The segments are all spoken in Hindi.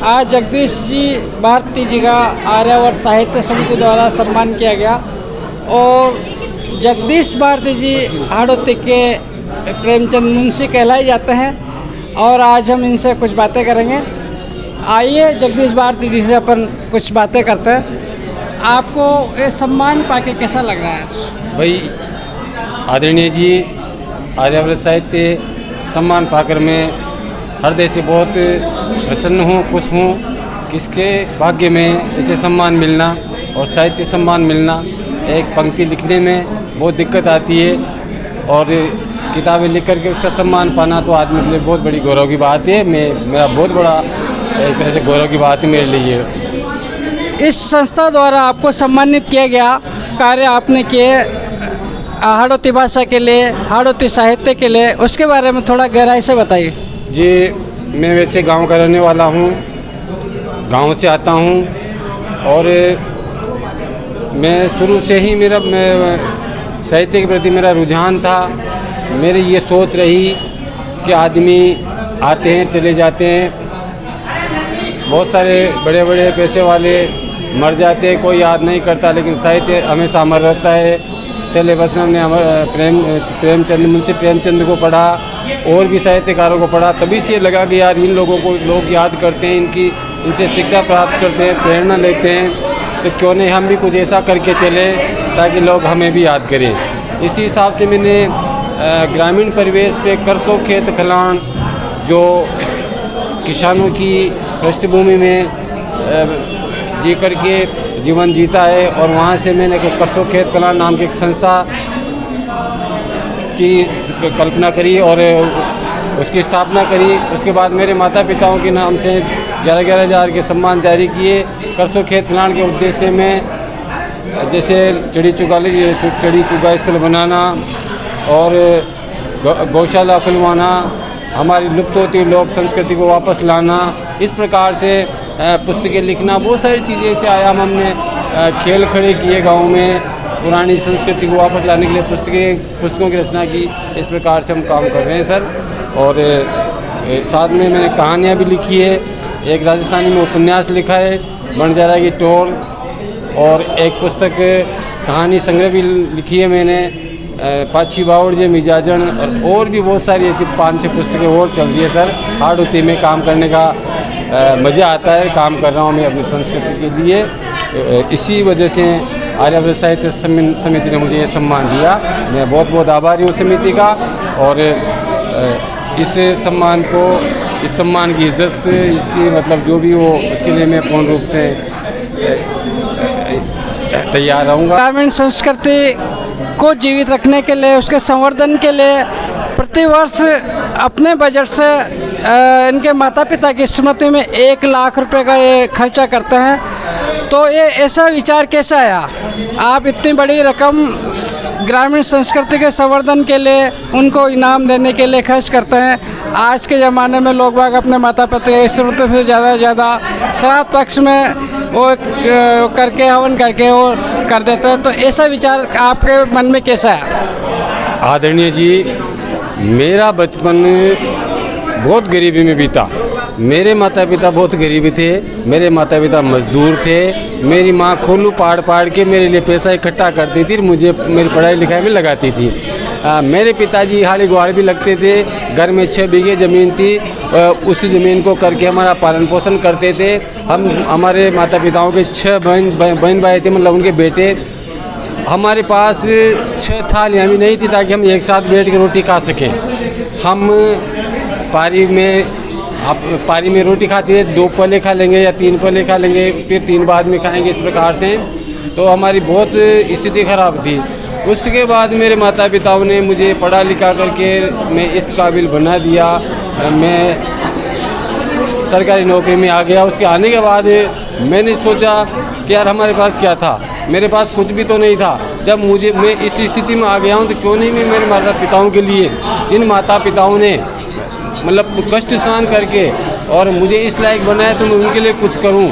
आज जगदीश जी भारती जी का आर्यावर्त साहित्य समिति द्वारा सम्मान किया गया और जगदीश भारती जी हाड़ौती के प्रेमचंद मुंशी कहलाए जाते हैं और आज हम इनसे कुछ बातें करेंगे। आइए जगदीश भारती जी से अपन कुछ बातें करते हैं। आपको ये सम्मान पाके कैसा लग रहा है? भाई आदरणीय जी, आर्यावर्त साहित्य सम्मान पाकर मैं हृदय से बहुत प्रसन्न हूँ, खुश हूँ। किसके भाग्य में इसे सम्मान मिलना और साहित्य सम्मान मिलना, एक पंक्ति लिखने में बहुत दिक्कत आती है और किताबें लिख करके उसका सम्मान पाना तो आदमी के लिए बहुत बड़ी गौरव की बात है। मेरा बहुत बड़ा एक तरह से गौरव की बात है मेरे लिए। इस संस्था द्वारा आपको सम्मानित किया गया, कार्य आपने किए हाड़ौती भाषा के लिए, हाड़ौती साहित्य के लिए, उसके बारे में थोड़ा गहराई से बताइए। जी, मैं वैसे गांव का रहने वाला हूं, गांव से आता हूं और मैं शुरू से ही साहित्य के प्रति मेरा रुझान था। मेरी ये सोच रही कि आदमी आते हैं चले जाते हैं, बहुत सारे बड़े बड़े पैसे वाले मर जाते हैं, कोई याद नहीं करता, लेकिन साहित्य हमेशा अमर रहता है। सिलेबस में हमने प्रेमचंद मुंशी प्रेमचंद को पढ़ा और भी साहित्यकारों को पढ़ा, तभी से लगा कि यार इन लोगों को लोग याद करते हैं, इनसे शिक्षा प्राप्त करते हैं, प्रेरणा लेते हैं, तो क्यों नहीं हम भी कुछ ऐसा करके चले ताकि लोग हमें भी याद करें। इसी हिसाब से मैंने ग्रामीण परिवेश पे करसों खेत खलिहान जो किसानों की पृष्ठभूमि में जी करके जीवन जीता है और वहाँ से मैंने करसों खेत खलिहान नाम की एक संस्था की कल्पना करी और उसकी स्थापना करी। उसके बाद मेरे माता पिताओं के नाम से 11,000 हज़ार के सम्मान जारी किए। करसों खेत खलिहान के उद्देश्य में जैसे चढ़ी चुगा स्थल बनाना और गौशाला खुलवाना, हमारी लुप्त होती लोक संस्कृति को वापस लाना, इस प्रकार से पुस्तकें लिखना, बहुत सारी चीज़ें ऐसे आयाम हमने खेल खड़े किए गाँव में, पुरानी संस्कृति को वापस लाने के लिए पुस्तकों की रचना की। इस प्रकार से हम काम कर रहे हैं सर। और साथ में मैंने कहानियाँ भी लिखी है, एक राजस्थानी में उपन्यास लिखा है बंजारा की टोल, और एक पुस्तक कहानी संग्रह भी लिखी है मैंने पाछी बावड़ जे मिजाजन, और भी बहुत सारी ऐसी 5-6 पुस्तकें और चल रही है सर। हाड़ौती में काम करने का मज़ा आता है, काम कर रहा हूँ मैं अपनी संस्कृति के लिए। इसी वजह से आर्यावर्त साहित्य समिति ने मुझे ये सम्मान दिया। मैं बहुत बहुत आभारी हूँ समिति का, और इस सम्मान की इज्जत, इसकी मतलब जो भी हो उसके लिए मैं पूर्ण रूप से तैयार रहूँगा। ग्रामीण संस्कृति को जीवित रखने के लिए, उसके संवर्धन के लिए प्रतिवर्ष अपने बजट से इनके माता पिता की स्मृति में 1 लाख रुपए का ये खर्चा करते हैं। तो ये ऐसा विचार कैसे आया? आप इतनी बड़ी रकम ग्रामीण संस्कृति के संवर्धन के लिए, उनको इनाम देने के लिए खर्च करते हैं। आज के ज़माने में लोग बाग अपने माता पिता की स्मृति से ज़्यादा से ज़्यादा श्राद्ध पक्ष में वो करके हवन करके वो कर देते हैं। तो ऐसा विचार आपके मन में कैसा है? आदरणीय जी, मेरा बचपन बहुत गरीबी में बीता। मेरे माता पिता बहुत गरीबी थे, मेरे माता पिता मजदूर थे। मेरी माँ खोलू पाड़ के मेरे लिए पैसा इकट्ठा करती थी, मुझे मेरी पढ़ाई लिखाई में लगाती थी। मेरे पिताजी हाड़ी गुहाड़ भी लगते थे। घर में 6 बीघे ज़मीन थी, उस ज़मीन को करके हमारा पालन पोषण करते थे। हमारे माता पिताओं के 6 बहन भाई थे, मतलब उनके बेटे। हमारे पास 6 थालियाँ भी नहीं थी ताकि हम एक साथ बैठ के रोटी खा सकें। हम पारी में रोटी खाते थे, 2 पले खा लेंगे या 3 पले खा लेंगे, फिर 3 बाद में खाएंगे, इस प्रकार से। तो हमारी बहुत स्थिति खराब थी। उसके बाद मेरे माता पिताओं ने मुझे पढ़ा लिखा करके मैं इस काबिल बना दिया। मैं सरकारी नौकरी में आ गया। उसके आने के बाद मैंने सोचा कि यार हमारे पास क्या था, मेरे पास कुछ भी तो नहीं था। जब मैं इस स्थिति में आ गया हूँ तो क्यों नहीं मैं मेरे माता पिताओं के लिए, जिन माता पिताओं ने मतलब कष्ट सहन करके और मुझे इस लायक बनाया, तो मैं उनके लिए कुछ करूँ।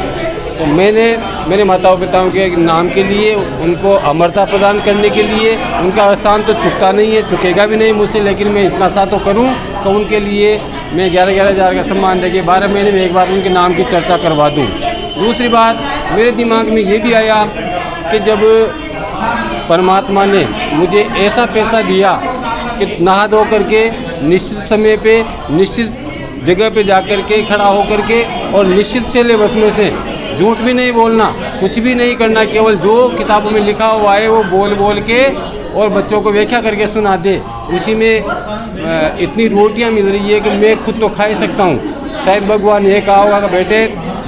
तो मैंने मेरे माता पिताओं के नाम के लिए, उनको अमरता प्रदान करने के लिए, उनका एहसान तो चुकता नहीं है, चुकेगा भी नहीं मुझसे, लेकिन मैं इतना सा तो करूं कि उनके लिए मैं 11-11 हज़ार का सम्मान देके 12 महीने में एक बार उनके नाम की चर्चा करवा दूँ। दूसरी बात मेरे दिमाग में ये भी आया कि जब परमात्मा ने मुझे ऐसा पैसा दिया कि नहा धो करके निश्चित समय पे निश्चित जगह पे जा कर के खड़ा हो कर के और निश्चित सिलेबस में से झूठ भी नहीं बोलना, कुछ भी नहीं करना, केवल जो किताबों में लिखा हुआ है वो बोल बोल के और बच्चों को व्याख्या करके सुना दे। उसी में इतनी रोटियां मिल रही है कि मैं खुद तो खा ही सकता हूँ। शायद भगवान ये कहा होगा कि बेटे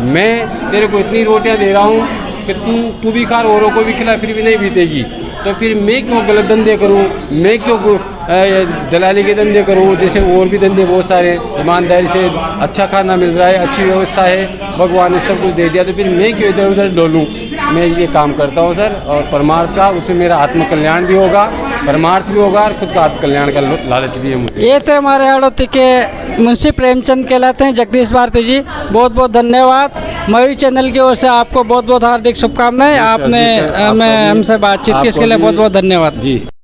मैं तेरे को इतनी रोटियां दे रहा हूँ कि तू भी खा, औरों को भी खिला, फिर भी नहीं बीतेगी। तो फिर मैं क्यों गलत धंधे करूं, मैं क्यों दलाली के धंधे करूं, जैसे और भी धंधे बहुत सारे, ईमानदारी से अच्छा खाना मिल रहा है, अच्छी व्यवस्था है, भगवान ने सब कुछ दे दिया, तो फिर मैं क्यों इधर उधर डोलूं। मैं ये काम करता हूं सर, और परमार्थ का उसमें मेरा आत्मकल्याण भी होगा, परमार्थ भी होगा और खुद का आत्मकल्याण का लालच भी है मुझे। ये थे हमारे हड़ौती के मुंशी प्रेमचंद कहलाते हैं जगदीश भारती जी। बहुत बहुत धन्यवाद। मयूरी चैनल की ओर से आपको बहुत बहुत हार्दिक शुभकामनाएं। आपने हमसे बातचीत की, इसके लिए बहुत बहुत धन्यवाद जी।